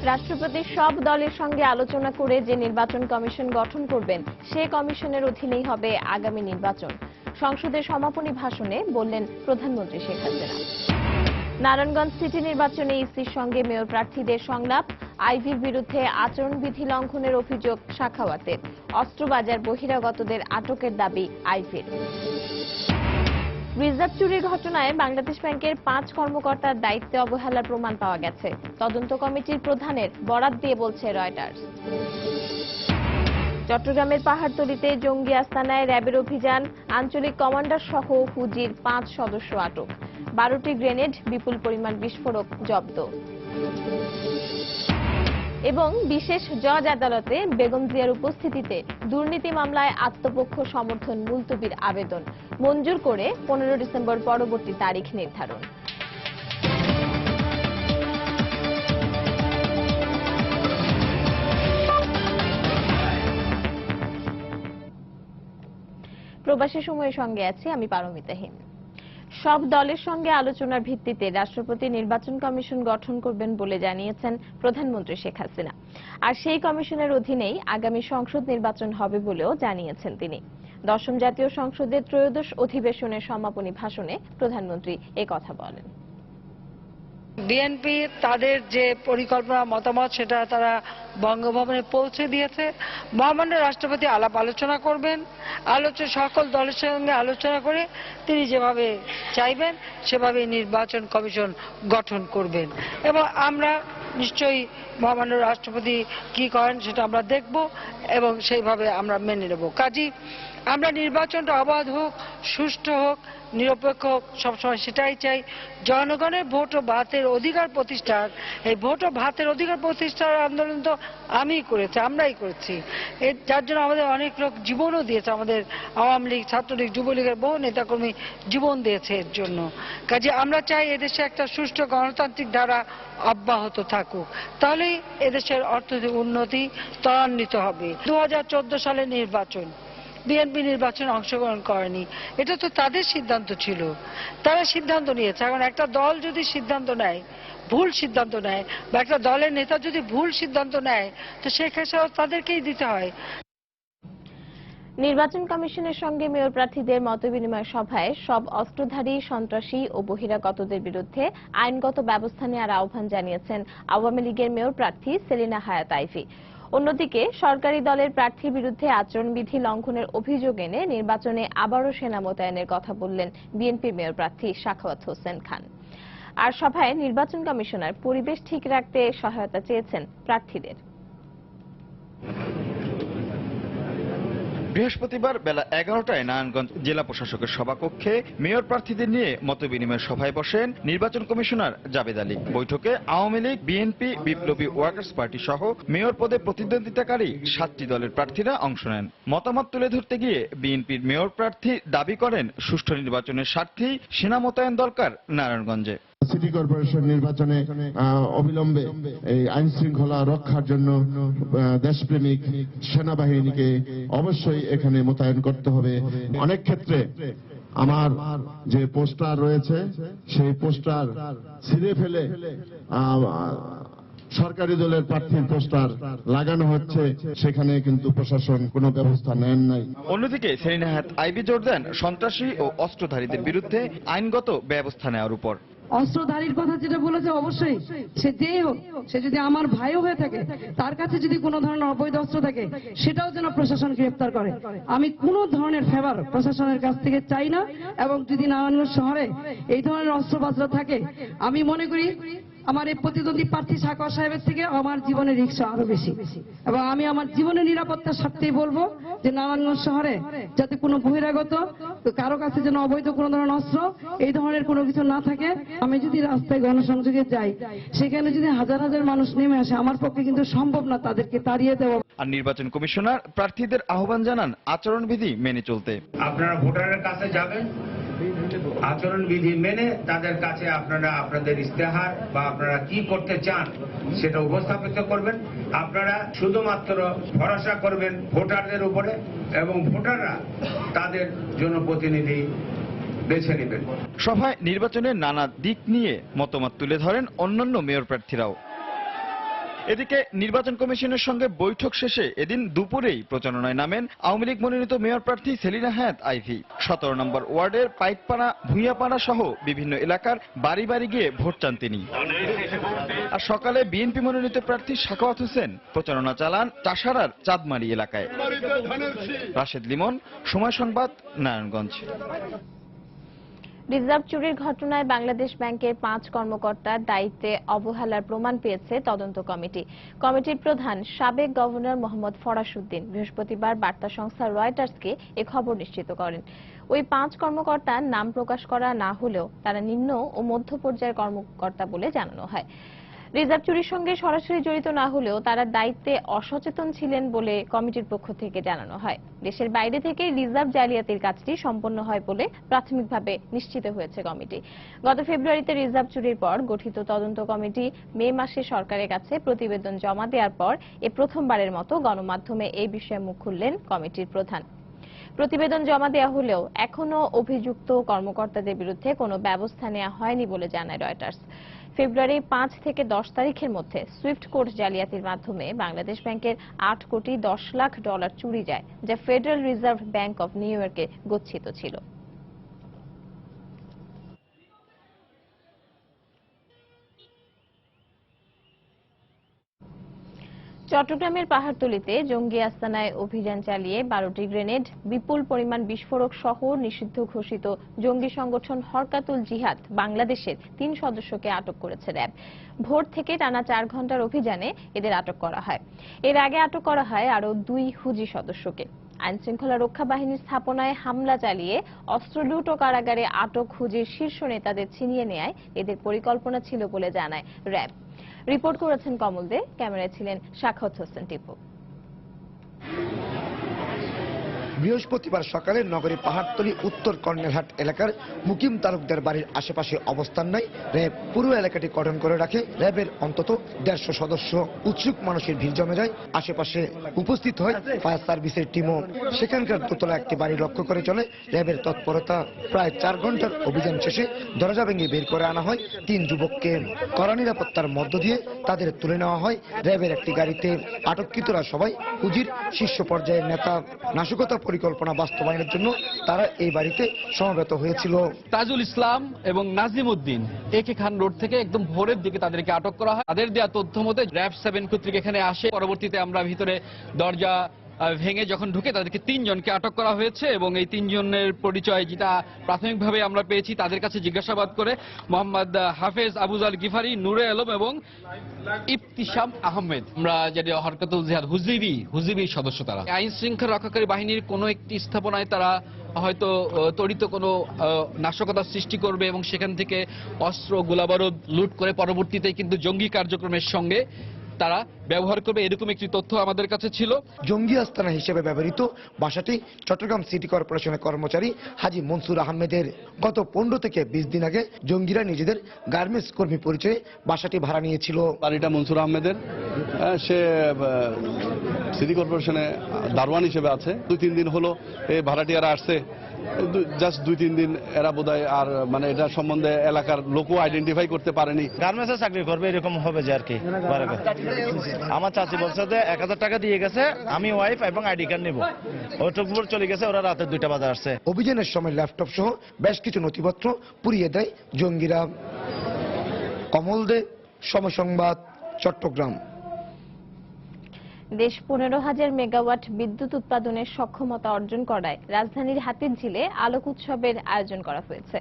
রাষ্ট্রপতি সব দলের সঙ্গে আলোচনা করে যে নির্বাচন কমিশন গঠন করবেন সে কমিশনের অধীনেই হবে আগামী নির্বাচন। সংসদের সমাপনী ভাষণে বললেন প্রধানমন্ত্রী শেখ হাসিনা। নারায়ণগঞ্জ সিটি নির্বাচনে ইসির সঙ্গে মেয়র প্রার্থীদের সংলাপ, আইভির বিরুদ্ধে আচরণবিধি লঙ্ঘনের অভিযোগ সাখাওয়াতের, অস্ত্রবাজার বহিরাগতদের আটকের দাবি আইভির। রিজার্ভ চুরির ঘটনায় বাংলাদেশ ব্যাংকের 5 কর্মকর্তার দায়িত্বে অবহেলার প্রমাণ পাওয়া গেছে, তদন্ত কমিটির প্রধানের বরাত দিয়ে বলছে রয়টার্স। চট্টগ্রামের পাহাড়তলীতে জঙ্গি আস্তানায় র্যাবের অভিযান, আঞ্চলিক কমান্ডার সহ হুজির 5 সদস্য আটক, 12টি গ্রেনেড, বিপুল পরিমাণ বিস্ফোরক জব্দ। এবং বিশেষ জজ আদালতে বেগম জিয়ার উপস্থিতিতে দুর্নীতি মামলায় আত্মপক্ষ সমর্থন মুলতবির আবেদন মঞ্জুর করে 15 ডিসেম্বর পরবর্তী তারিখ নির্ধারণ। প্রবাসী সময়ের সঙ্গে আছি আমি পারমিতা হিম। সব দলের সঙ্গে আলোচনার ভিত্তিতে রাষ্ট্রপতি নির্বাচন কমিশন গঠন করবেন বলে জানিয়েছেন প্রধানমন্ত্রী শেখ হাসিনা। আর সেই কমিশনের অধীনেই আগামী সংসদ নির্বাচন হবে বলেও জানিয়েছেন তিনি। 10ম জাতীয় সংসদের ত্রয়োদশ অধিবেশনের সমাপনী ভাষণে প্রধানমন্ত্রী কথা বলেন। বিএনপি তাদের যে পরিকল্পনা মতামত সেটা তারা বঙ্গভবনে পৌঁছে দিয়েছে। মহামান্য রাষ্ট্রপতি আলাপ আলোচনা করবেন, সকল দলের সঙ্গে আলোচনা করে তিনি যেভাবে চাইবেন সেভাবে নির্বাচন কমিশন গঠন করবেন এবং আমরা নিশ্চয়ই মহামান্য রাষ্ট্রপতি কি করেন সেটা আমরা দেখব এবং সেইভাবে আমরা মেনে নেব। কাজেই আমরা নির্বাচনটা অবাধ হোক, সুষ্ঠু হোক, নিরপেক্ষ হোক, সবসময় সেটাই চাই। জনগণের ভোট ও ভাতের অধিকার প্রতিষ্ঠার, এই ভোট ও ভাতের অধিকার প্রতিষ্ঠার আন্দোলন তো আমরাই করেছি। যার জন্য আমাদের অনেক লোক জীবনও দিয়েছে, আমাদের আওয়ামী লীগ, ছাত্রলীগ, যুবলীগের বহু নেতাকর্মী জীবন দিয়েছে এর জন্য। কাজে আমরা চাই এদেশে একটা সুষ্ঠু গণতান্ত্রিক ধারা অব্যাহত থাকুক, তাহলেই এদেশের অর্থনৈতিক উন্নতি ত্বরান্বিত হবে। 2014 সালের নির্বাচন, বিএনপি নির্বাচনে অংশগ্রহণ করেনি, এটা তো তাদের সিদ্ধান্ত ছিল, তারা সিদ্ধান্ত নিয়েছে। এখন একটা দল যদি সিদ্ধান্ত নেয়, ভুল সিদ্ধান্ত নেয়, বা একটা দলের নেতা যদি ভুল সিদ্ধান্ত নেয়, তো সেই ক্ষেত্রে তাদেরকেই দিতে হয়। নির্বাচন কমিশনের সঙ্গে মেয়র প্রার্থীদের মতবিনিময় সভায় সব অস্ত্রধারী, সন্ত্রাসী ও বহিরাগতদের বিরুদ্ধে আইনগত ব্যবস্থা নেওয়ার আহ্বান জানিয়েছেন আওয়ামী লীগের মেয়র প্রার্থী সেলিনা হায়াৎ আইভী। অন্যদিকে সরকারি দলের প্রার্থীর বিরুদ্ধে আচরণবিধি লঙ্ঘনের অভিযোগ এনে নির্বাচনে আবারও সেনা মোতায়েনের কথা বললেন বিএনপির মেয়র প্রার্থী সাখাওয়াত হোসেন খান। আর সভায় নির্বাচন কমিশনার পরিবেশ ঠিক রাখতে সহায়তা চেয়েছেন প্রার্থীদের। বৃহস্পতিবার বেলা 11টায় নারায়ণগঞ্জ জেলা প্রশাসকের সভাকক্ষে মেয়র প্রার্থীদের নিয়ে মতবিনিময় সভায় বসেন নির্বাচন কমিশনার জাবেদ আলী। বৈঠকে আওয়ামী লীগ, বিএনপি, বিপ্লবী ওয়ার্কার্স পার্টি সহ মেয়র পদে প্রতিদ্বন্দ্বিতাকারী 7টি দলের প্রার্থীরা অংশ নেন। মতামত তুলে ধরতে গিয়ে বিএনপির মেয়র প্রার্থী দাবি করেন সুষ্ঠু নির্বাচনের স্বার্থেই সেনা মোতায়েন দরকার নারায়ণগঞ্জে। সিটি কর্পোরেশন নির্বাচনে অবিলম্বে এই আইন শৃঙ্খলা রক্ষার জন্য দেশপ্রেমিক সেনাবাহিনীকে অবশ্যই এখানে মোতায়েন করতে হবে। অনেক ক্ষেত্রে আমার যে পোস্টার রয়েছে সেই পোস্টার ছিঁড়ে ফেলে সরকারি দলের প্রার্থীর পোস্টার লাগানো হচ্ছে, সেখানে কিন্তু প্রশাসন কোনো ব্যবস্থা নেন নাই। অন্যদিকে সেলিনা হায়াৎ আইভী জোর দেন সন্ত্রাসী ও অস্ত্রধারীদের বিরুদ্ধে আইনগত ব্যবস্থা নেওয়ার উপর। অস্ত্রধারীর কথা যেটা বলেছে, অবশ্যই সে যেই হোক, সে যদি আমার ভাইও হয়ে থাকে, তার কাছে যদি কোনো ধরনের অবৈধ অস্ত্র থাকে সেটাও যেন প্রশাসন গ্রেফতার করে। আমি কোনো ধরনের ফেভার প্রশাসনের কাছ থেকে চাই না। এবং যদি নারায়ণগঞ্জ শহরে এই ধরনের অস্ত্রশস্ত্র থাকে, আমি মনে করি আমার এই প্রতিদ্বন্দ্বী প্রার্থী সাখাওয়াত সাহেবের থেকে আমার জীবনের রিস্ক আরো বেশি। এবং আমি আমার জীবনের নিরাপত্তার স্বার্থেই বলবো যে নারায়ণগঞ্জ শহরে যাতে কোনো বহিরাগত কারো কাছে যেন অবৈধ কোনো ধরনের অস্ত্র এই ধরনের কোনো কিছু না থাকে। আমি যদি রাস্তায় গণসংযোগে যাই, সেখানে যদি হাজার হাজার মানুষ নেমে আসে, আমার পক্ষে কিন্তু সম্ভব না তাদেরকে তাড়িয়ে দেওয়া। আর নির্বাচন কমিশনার প্রার্থীদের আহ্বান জানান আচরণবিধি মেনে চলতে। আপনারা ভোটারের কাছে যাবেন, আচরণবিধি মেনে তাদের কাছে আপনারা আপনাদের ইস্তেহার বা আপনারা কি করতে চান সেটা উপস্থাপিত করবেন। আপনারা শুধুমাত্র ভরসা করবেন ভোটারদের উপরে এবং ভোটাররা তাদের জনপ্রতিনিধি বেছে নেবেন। সভায় নির্বাচনের নানা দিক নিয়ে মতামত তুলে ধরেন অন্যান্য মেয়র প্রার্থীরাও। এদিকে নির্বাচন কমিশনের সঙ্গে বৈঠক শেষে এদিন দুপুরেই প্রচারণায় নামেন আওয়ামী লীগ মনোনীত মেয়র প্রার্থী সেলিনা হায়াৎ আইভী। 17 নম্বর ওয়ার্ডের পাইকপাড়া, ভূঁইয়াপাড়া সহ বিভিন্ন এলাকার বাড়ি বাড়ি গিয়ে ভোট চান তিনি। আর সকালে বিএনপি মনোনীত প্রার্থী সাখাওয়াত হোসেন প্রচারণা চালান চাষাড়ার চাঁদমারি এলাকায়। রাশেদ লিমন, সময় সংবাদ, নারায়ণগঞ্জ। রিজার্ভ চুরির ঘটনায় বাংলাদেশ ব্যাংকের 5 কর্মকর্তার দায়িত্বে অবহেলার প্রমাণ পেয়েছে তদন্ত কমিটি। কমিটির প্রধান সাবেক গভর্নর মোহাম্মদ ফরাসউদ্দিন বৃহস্পতিবার বার্তা সংস্থা রয়টার্সকে এ খবর নিশ্চিত করেন। ওই 5 কর্মকর্তার নাম প্রকাশ করা না হলেও তারা নিম্ন ও মধ্য পর্যায়ের কর্মকর্তা বলে জানানো হয়। রিজার্ভ চুরির সঙ্গে সরাসরি জড়িত না হলেও তারা দায়িত্বে অসচেতন ছিলেন বলে কমিটির পক্ষ থেকে জানানো হয়। দেশের বাইরে থেকে রিজার্ভ জালিয়াতির কাজটি সম্পন্ন হয় বলে প্রাথমিকভাবে নিশ্চিত হয়েছে কমিটি। গত ফেব্রুয়ারিতে রিজার্ভ চুরির পর গঠিত তদন্ত কমিটি মে মাসে সরকারের কাছে প্রতিবেদন জমা দেওয়ার পর প্রথমবারের মতো গণমাধ্যমে এই বিষয়ে মুখ খুললেন কমিটির প্রধান। প্রতিবেদন জমা দেওয়া হলেও এখনো অভিযুক্ত কর্মকর্তাদের বিরুদ্ধে কোনো ব্যবস্থা নেওয়া হয়নি বলে জানায় রয়টার্স। ফেব্রুয়ারি 5 থেকে 10 তারিখের মধ্যে সুইফট কোড জালিয়াতির মাধ্যমে বাংলাদেশ ব্যাংকের 8 কোটি 10 লাখ ডলার চুরি যায়, যা federal reserve bank of new ইয়র্কে গচ্ছিত ছিল। চট্টগ্রামের পাহাড়তলীতে জঙ্গি আস্তানায় অভিযান চালিয়ে 12টি গ্রেনেড, বিপুল পরিমাণ বিস্ফোরক সহ নিষিদ্ধ ঘোষিত জঙ্গি সংগঠন হরকাতুল জিহাদ বাংলাদেশের 3 সদস্যকে আটক করেছে র্যাব। ভোর থেকে টানা 4 ঘন্টার অভিযানে এদের আটক করা হয়। এর আগে আটক করা হয় আরও 2 হুজি সদস্যকে। আইন শৃঙ্খলা রক্ষা বাহিনীর স্থাপনায় হামলা চালিয়ে অস্ত্র লুট ও কারাগারে আটক হুজির শীর্ষ নেতাদের ছিনিয়ে নেয় এদের পরিকল্পনা ছিল বলে জানায় র্যাব। রিপোর্ট করেছেন কমল দে, ক্যামেরায় ছিলেন সাখাওয়াত হোসেন টিপু। বৃহস্পতিবার সকালে নগরী পাহাড়তলী উত্তর কর্নেলহাট এলাকার মুকিম তালুকদার বাড়ির আশেপাশে অবস্থান নেয় র্যাব। পুরো এলাকাটি কর্ডন করে রাখে র্যাবের অন্তত 150 সদস্য। উৎসুক মানুষের ভিড় জমে যায়। আশেপাশে উপস্থিত হয় ফায়ার সার্ভিসের টিমও। সেখানকার দোতলা একটি বাড়ি লক্ষ্য করে চলে র্যাবের তৎপরতা। প্রায় 4 ঘন্টার অভিযান শেষে দরজা ভেঙে বের করে আনা হয় 3 যুবককে। কড়া নিরাপত্তার মধ্য দিয়ে তাদের তুলে নেওয়া হয় র্যাবের একটি গাড়িতে। আটককৃতরা সবাই হুজির শীর্ষ পর্যায়ের নেতা। নাশকতা পরিকল্পনা বাস্তবায়নের জন্য তারা এই বাড়িতে সমবেত হয়েছিল। তাজুল ইসলাম এবং নাজিম উদ্দিন একে খান রোড থেকে একদম ভোরের দিকে তাদেরকে আটক করা হয়। তাদের দেওয়া তথ্য মতে র্যাব 7 কর্তৃক এখানে আসে। পরবর্তীতে আমরা ভিতরে দরজা ভেঙে যখন ঢুকে তাদেরকে 3 জনকে আটক করা হয়েছে এবং এই 3 জনের পরিচয় যেটা প্রাথমিকভাবে আমরা পেয়েছি, তাদের কাছে জিজ্ঞাসাবাদ করে মোহাম্মদ হাফেজ আবুজাল গিফারি, নূরে আলম এবং ইফতিসাম আহমেদ, আমরা যেটা হরকাতুল জিহাদ হুজিবি সদস্য। তারা আইন শৃঙ্খলা রক্ষাকারী বাহিনীর কোনো একটি স্থাপনায় তারা হয়তো তড়িত কোনো নাশকতা সৃষ্টি করবে এবং সেখান থেকে অস্ত্র গোলাবারুদ লুট করে পরবর্তীতে কিন্তু জঙ্গি কার্যক্রমের সঙ্গে তারা ব্যবহার করবে, এরকম একটি তথ্য আমাদের কাছে ছিল। জঙ্গি আস্তানা হিসেবে ব্যবহৃত বাসাটি চট্টগ্রাম সিটি কর্পোরেশনের কর্মচারী হাজী মনসুর আহমেদের। গত 15 থেকে 20 দিন আগে জঙ্গিরা নিজেদের গার্মেন্টস কর্মী পরিচয়ে বাসাটি ভাড়া নিয়েছিল। বাড়িটা মনসুর আহমেদের। সে সিটি কর্পোরেশনে দারোয়ান হিসেবে আছে। 2-3 দিন হলো এই ভাড়াটিয়ারা আসছে, জাস্ট 2-3 দিন। এরা বোধহয় আর মানে এটা সম্বন্ধে এলাকার লোকও আইডেন্টিফাই করতে পারেনি। গার্মেন্টসে চাকরি করবে এরকম হবে যে আর কি। আমার চাচি বলছে যে 1000 টাকা দিয়ে গেছে, আমি ওয়াইফ এবং আইডি কার্ড নিব। ওইটুকু চলে গেছে, ওরা রাতে 2টা বাজে আসছে। অভিযানের সময় ল্যাপটপ সহ বেশ কিছু নথিপত্র পুড়িয়ে দেয় জঙ্গিরা। কমল দে, সময় সংবাদ, চট্টগ্রাম। দেশ 15,000 মেগাওয়াট বিদ্যুৎ উৎপাদনের সক্ষমতা অর্জন করায় রাজধানীর হাতিরঝিলে আলোক উৎসবের আয়োজন করা হয়েছে।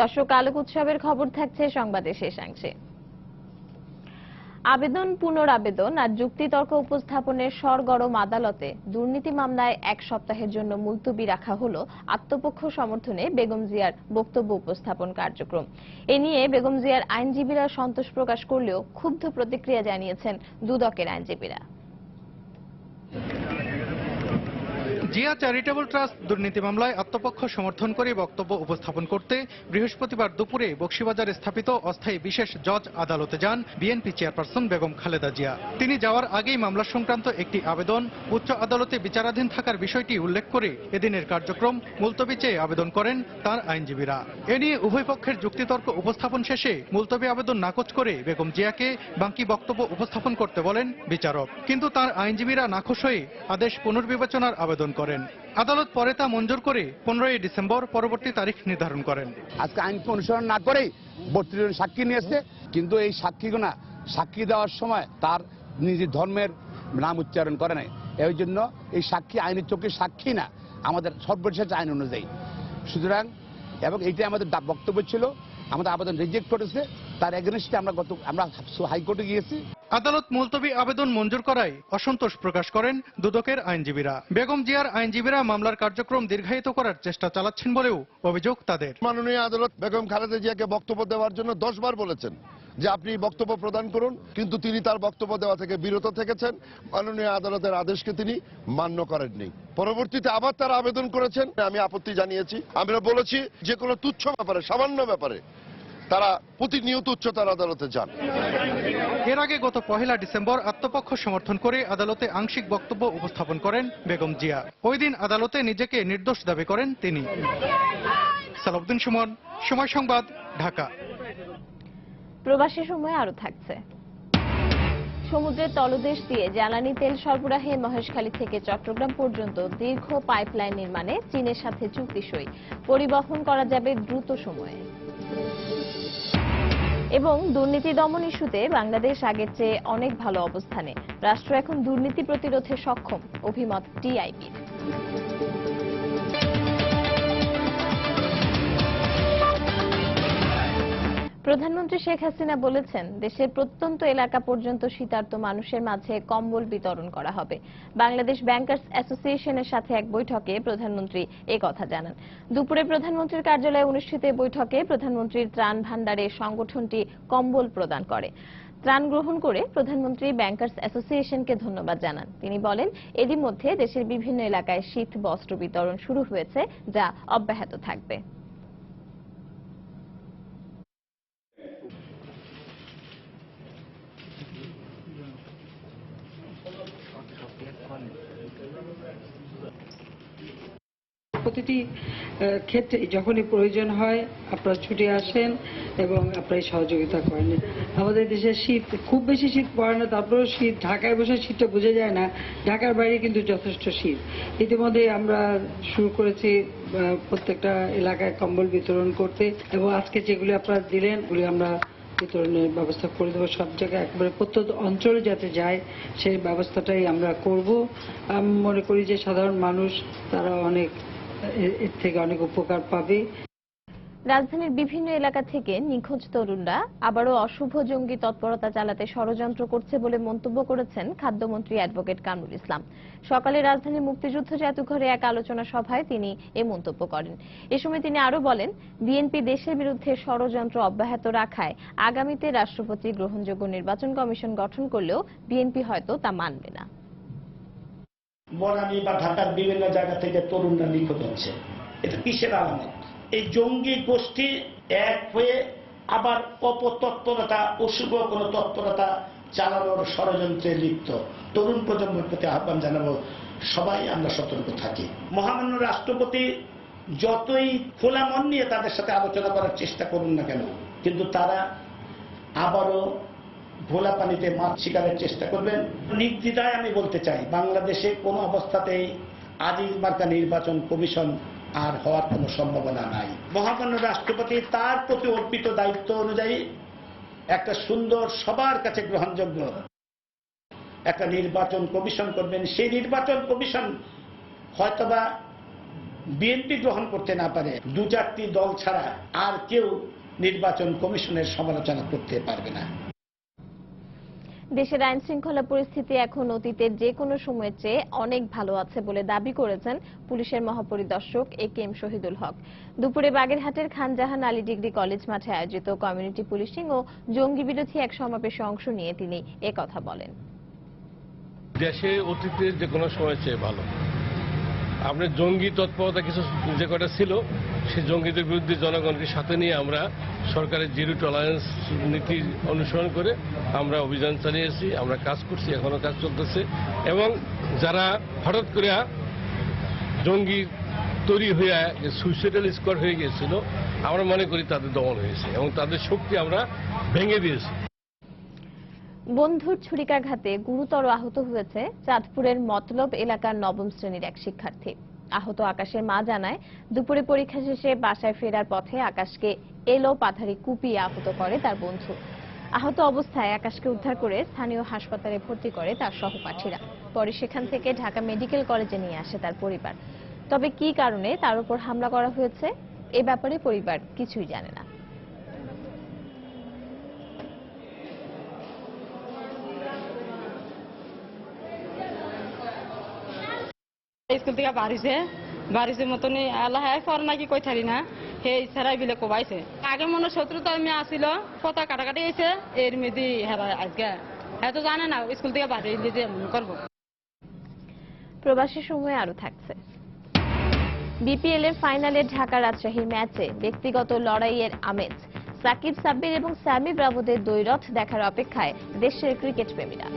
দর্শক, আলোক উৎসবের খবর থাকছে সংবাদের শেষাংশে। আবেদন, পুনরাবেদন আর যুক্তিতর্ক উপস্থাপনের সরগরম আদালতে দুর্নীতি মামলায় 1 সপ্তাহের জন্য মুলতবি রাখা হলো আত্মপক্ষ সমর্থনে বেগম জিয়ার বক্তব্য উপস্থাপন কার্যক্রম। এ নিয়ে বেগম জিয়ার আইনজীবীরা সন্তোষ প্রকাশ করলেও ক্ষুব্ধ প্রতিক্রিয়া জানিয়েছেন দুদকের আইনজীবীরা। জিয়া চ্যারিটেবল ট্রাস্ট দুর্নীতি মামলায় আত্মপক্ষ সমর্থন করে বক্তব্য উপস্থাপন করতে বৃহস্পতিবার দুপুরে বকশীবাজারে স্থাপিত অস্থায়ী বিশেষ জজ আদালতে যান বিএনপি চেয়ারপারসন বেগম খালেদা জিয়া। তিনি যাওয়ার আগেই মামলা সংক্রান্ত একটি আবেদন উচ্চ আদালতে বিচারাধীন থাকার বিষয়টি উল্লেখ করে এদিনের কার্যক্রম মুলতবি চেয়ে আবেদন করেন তার আইনজীবীরা। এ নিয়ে উভয় পক্ষের যুক্তিতর্ক উপস্থাপন শেষে মুলতবি আবেদন নাকচ করে বেগম জিয়াকে বাকি বক্তব্য উপস্থাপন করতে বলেন বিচারক, কিন্তু তার আইনজীবীরা নাখোশ হয়ে আদেশ পুনর্বিবেচনার আবেদন করেন। আদালত পরে তা মঞ্জুর করে 15ই ডিসেম্বর পরবর্তী তারিখ নির্ধারণ করেন। আজকে আইনকে অনুসরণ না করেই 32 জন সাক্ষী নিয়েছে, কিন্তু এই সাক্ষীগুনা সাক্ষী দেওয়ার সময় তার নিজের ধর্মের নাম উচ্চারণ করে নাই। এই জন্য এই সাক্ষী আইনের চোখে সাক্ষী না, আমাদের সর্বশেষ আইন অনুযায়ী। সুতরাং এবং এইটাই আমাদের বক্তব্য ছিল, আমাদের আবেদন রিজেক্ট করেছে, তার এগেনস্টে আমরা হাইকোর্টে গিয়েছি। আদালত মুলতবি আবেদন মঞ্জুর করায় অসন্তোষ প্রকাশ করেন দুদকের আইনজীবীরা। বেগম জিয়ার আইনজীবীরা মামলার কার্যক্রম দীর্ঘায়িত করার চেষ্টা চালাচ্ছেন বলেও অভিযোগ তাদের। মাননীয় আদালত বেগম খালেদা জিয়াকে বক্তব্য দেওয়ার জন্য 10 বার বলেছেন যে আপনি বক্তব্য প্রদান করুন, কিন্তু তিনি তার বক্তব্য দেওয়া থেকে বিরত থেকেছেন। মাননীয় আদালতের আদেশকে তিনি মান্য করেননি। পরবর্তীতে আবার তারা আবেদন করেছেন, আমি আপত্তি জানিয়েছি। আমরা বলেছি যে কোনো তুচ্ছ ব্যাপারে, সামান্য ব্যাপারে তারা প্রতিনিয়ত উচ্চতর আদালতে যান। এর আগে গত 1 ডিসেম্বর আত্মপক্ষ সমর্থন করে আদালতে আংশিক বক্তব্য উপস্থাপন করেন বেগম জিয়া। ওই দিন আদালতে নিজেকে নির্দোষ দাবি করেন তিনি। সালাউদ্দিন সুমন, সময় সংবাদ, ঢাকা। প্রবাসী সময় আরো থাকছে। সমুদ্রের তলদেশ দিয়ে জ্বালানি তেল সরবরাহে মহেশখালী থেকে চট্টগ্রাম পর্যন্ত দীর্ঘ পাইপলাইন নির্মাণে চীনের সাথে চুক্তি সই। পরিবহন করা যাবে দ্রুত সময়ে। এবং দুর্নীতি দমন ইস্যুতে বাংলাদেশ আগের চেয়ে অনেক ভালো অবস্থানে। রাষ্ট্র এখন দুর্নীতি প্রতিরোধে সক্ষম, অভিমত টিআইবির। প্রধানমন্ত্রী শেখ হাসিনা বলেছেন, দেশের প্রত্যন্ত এলাকা পর্যন্ত শীতার্ত মানুষের মাঝে কম্বল বিতরণ করা হবে। বাংলাদেশ ব্যাংকার্স অ্যাসোসিয়েশনের সাথে এক বৈঠকে প্রধানমন্ত্রী কথা জানান। দুপুরে প্রধানমন্ত্রীর কার্যালয়ে অনুষ্ঠিত এই বৈঠকে প্রধানমন্ত্রীর ত্রাণ ভাণ্ডারে সংগঠনটি কম্বল প্রদান করে। ত্রাণ গ্রহণ করে প্রধানমন্ত্রী ব্যাংকার্স অ্যাসোসিয়েশনকে ধন্যবাদ জানান। তিনি বলেন, এরই মধ্যে দেশের বিভিন্ন এলাকায় শীত বস্ত্র বিতরণ শুরু হয়েছে, যা অব্যাহত থাকবে। প্রতিটি ক্ষেত্রে যখনই প্রয়োজন হয় আপনারা ছুটে আসেন এবং আপনারা সহযোগিতা করেন। আমাদের দেশে শীত খুব বেশি শীত পড়ে না, তারপরেও শীত, ঢাকায় বসে শীতটা বোঝা যায় না, ঢাকার বাইরে কিন্তু যথেষ্ট শীত। ইতিমধ্যে আমরা শুরু করেছি প্রত্যেকটা এলাকায় কম্বল বিতরণ করতে, এবং আজকে যেগুলি আপনারা দিলেন ওগুলি আমরা বিতরণের ব্যবস্থা করে দেবো। সব জায়গায় একবারে প্রত্যন্ত অঞ্চলে যাতে যায় সেই ব্যবস্থাটাই আমরা করব। আমি মনে করি যে সাধারণ মানুষ তারা এর থেকে অনেক উপকার পাবে। রাজধানীর বিভিন্ন এলাকা থেকে নিখোঁজ তরুণরা আবারও অশুভ জঙ্গি তৎপরতা চালাতে ষড়যন্ত্র করছে বলে মন্তব্য করেছেন খাদ্যমন্ত্রী অ্যাডভোকেট কামরুল ইসলাম। সকালে রাজধানীর মুক্তিযুদ্ধ জাদুঘরে এক আলোচনা সভায় তিনি এ মন্তব্য করেন। এ সময় তিনি আরো বলেন, বিএনপি দেশের বিরুদ্ধে ষড়যন্ত্র অব্যাহত রাখায় আগামীতে রাষ্ট্রপতি গ্রহণযোগ্য নির্বাচন কমিশন গঠন করলেও বিএনপি হয়তো তা মানবে না। বনানী বা ঢাকার বিভিন্ন জায়গা থেকে তরুণরা নিখোঁজ হচ্ছে, এটা কিসের আলামত? এই জঙ্গি গোষ্ঠী এক হয়ে আবার অপতৎপরতা, অশুভ কোন তৎপরতা চালানোর ষড়যন্ত্রে লিপ্ত। তরুণ প্রজন্মের প্রতি আহ্বান জানাবো, সবাই আমরা সতর্ক থাকি। মহামান্য রাষ্ট্রপতি যতই খোলা মন নিয়ে তাদের সাথে আলোচনা করার চেষ্টা করুন না কেন, কিন্তু তারা আবারও ভোলা পানিতে মাছ শিকারের চেষ্টা করবেন। নির্দ্বিধায় আমি বলতে চাই, বাংলাদেশে কোনো অবস্থাতেই আজিজ মার্কা নির্বাচন কমিশন আর হওয়ার কোনো সম্ভাবনা নাই। মহামান্য রাষ্ট্রপতি তার প্রতি অর্পিত দায়িত্ব অনুযায়ী একটা সুন্দর, সবার কাছে গ্রহণযোগ্য একটা নির্বাচন কমিশন করবেন। সেই নির্বাচন কমিশন হয়তোবা বিএনপি গ্রহণ করতে না পারে, 2-4টি দল ছাড়া আর কেউ নির্বাচন কমিশনের সমালোচনা করতে পারবে না। দেশের আইন শৃঙ্খলা পরিস্থিতি এখন অতীতের যে কোনো সময়ের চেয়ে অনেক ভালো আছে বলে দাবি করেছেন পুলিশের মহাপরিদর্শক একেএম শহীদুল হক। দুপুরে বাগেরহাটের খান জাহান আলী ডিগ্রি কলেজ মাঠে আয়োজিত কমিউনিটি পুলিশিং ও জঙ্গি বিরোধী এক সমাবেশে অংশ নিয়ে তিনি কথা বলেন। দেশে অতীতের যে কোনো সময়ের চেয়ে ভালো, আপনার জঙ্গি তৎপরতা কিছু যে কটা ছিল, সেই জঙ্গিদের বিরুদ্ধে জনগণকে সাথে নিয়ে আমরা সরকারের জিরো টলারেন্স নীতি অনুসরণ করে আমরা অভিযান চালিয়েছি, আমরা কাজ করছি, এখনো কাজ চলতেছে। এবং যারা হঠাৎ করে জঙ্গি তৈরি হয়ে সুইসাইডাল স্কোয়াড হয়ে গিয়েছিল, আমরা মনে করি তাদের দমন হয়েছে এবং তাদের শক্তি আমরা ভেঙে দিয়েছি। বন্ধুর ছুরিকাঘাতে গুরুতর আহত হয়েছে চাঁদপুরের মতলব এলাকার নবম শ্রেণীর এক শিক্ষার্থী। আহত আকাশের মা জানায়, দুপুরে পরীক্ষা শেষে বাসায় ফেরার পথে আকাশকে এলো পাথারি কুপিয়ে আহত করে তার বন্ধু। আহত অবস্থায় আকাশকে উদ্ধার করে স্থানীয় হাসপাতালে ভর্তি করে তার সহপাঠীরা। পরে সেখান থেকে ঢাকা মেডিকেল কলেজে নিয়ে আসে তার পরিবার। তবে কি কারণে তার উপর হামলা করা হয়েছে এ ব্যাপারে পরিবার কিছুই জানে না। স্কুল থেকে বাড়িছে মতনই আল্লাহ পর নাকি কই থারি না হে ইচ্ছারাই বিলে কোবাইছে। আগে মনে শত্রুতা আমি আসিল, কথা কাটাকাটি হয়েছে, এর মেদি হেরা আজকে এত জানে না স্কুল থেকে বাড়ি যে করবো। প্রবাসী সময় আরো থাকছে। বিপিএল এর ফাইনালে ঢাকা রাজশাহী ম্যাচে ব্যক্তিগত লড়াইয়ের আমেজ। সাকিব সাব্বির এবং স্যামি ব্রাভোদের দ্বৈরথ দেখার অপেক্ষায় দেশের ক্রিকেট প্রেমীরা।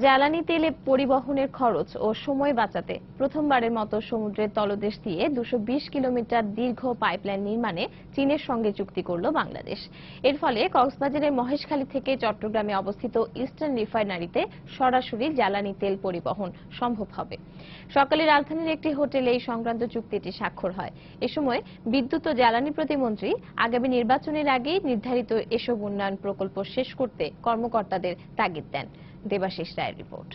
জ্বালানি তেলে পরিবহনের খরচ ও সময় বাঁচাতে প্রথমবারের মতো সমুদ্রের তলদেশ দিয়ে 220 কিলোমিটার দীর্ঘ পাইপলাইন নির্মাণে চীনের সঙ্গে চুক্তি করল বাংলাদেশ। এর ফলে কক্সবাজারের মহেশখালী থেকে চট্টগ্রামে অবস্থিত ইস্টার্ন রিফাইনারিতে সরাসরি জ্বালানি তেল পরিবহন সম্ভব হবে। সকালে রাজধানীর একটি হোটেলে এই সংক্রান্ত চুক্তিটি স্বাক্ষর হয়। এ সময় বিদ্যুৎ ও জ্বালানি প্রতিমন্ত্রী আগামী নির্বাচনের আগে নির্ধারিত এসব উন্নয়ন প্রকল্প শেষ করতে কর্মকর্তাদের তাগিদ দেন। দেবাশিস রায়ের রিপোর্ট।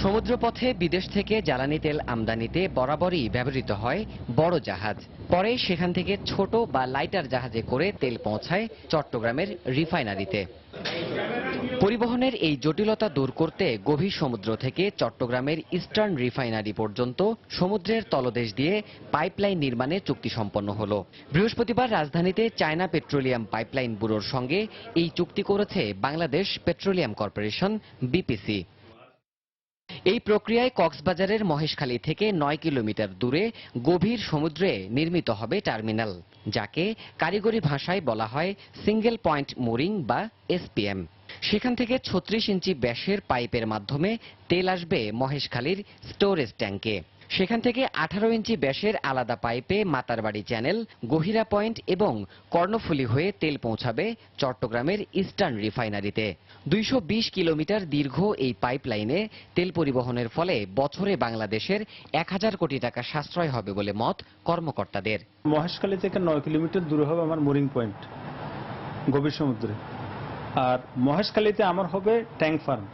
সমুদ্রপথে বিদেশ থেকে জ্বালানি তেল আমদানিতে বরাবরই ব্যবহৃত হয় বড় জাহাজ। পরে সেখান থেকে ছোট বা লাইটার জাহাজে করে তেল পৌঁছায় চট্টগ্রামের রিফাইনারিতে। পরিবহনের এই জটিলতা দূর করতে গভীর সমুদ্র থেকে চট্টগ্রামের ইস্টার্ন রিফাইনারি পর্যন্ত সমুদ্রের তলদেশ দিয়ে পাইপলাইন নির্মাণে চুক্তি সম্পন্ন হলো। বৃহস্পতিবার রাজধানীতে চায়না পেট্রোলিয়াম পাইপলাইন ব্যুরোর সঙ্গে এই চুক্তি করেছে বাংলাদেশ পেট্রোলিয়াম কর্পোরেশন বিপিসি। এই প্রক্রিয়ায় কক্সবাজারের মহেশখালী থেকে 9 কিলোমিটার দূরে গভীর সমুদ্রে নির্মিত হবে টার্মিনাল, যাকে কারিগরি ভাষায় বলা হয় সিঙ্গেল পয়েন্ট মুরিং বা এসপিএম। সেখান থেকে 36 ইঞ্চি ব্যাসের পাইপের মাধ্যমে তেল আসবে মহেশখালীর স্টোরেজ ট্যাঙ্কে। সেখান থেকে 18 ইঞ্চি ব্যাসের আলাদা পাইপে মাতারবাড়ি চ্যানেল, গহিরা পয়েন্ট এবং কর্ণফুলী হয়ে তেল পৌঁছাবে চট্টগ্রামের ইস্টার্ন রিফাইনারিতে। 220 কিলোমিটার দীর্ঘ এই পাইপলাইনে তেল পরিবহনের ফলে বছরে বাংলাদেশের 1000 কোটি টাকা সাশ্রয় হবে বলে মত কর্মকর্তাদের। মহেশখালী থেকে 9 কিলোমিটার দূরে হবে আমার মোরিং পয়েন্ট গভীর সমুদ্রে, আর মহেশখালীতে আমার হবে ট্যাঙ্ক ফার্ম।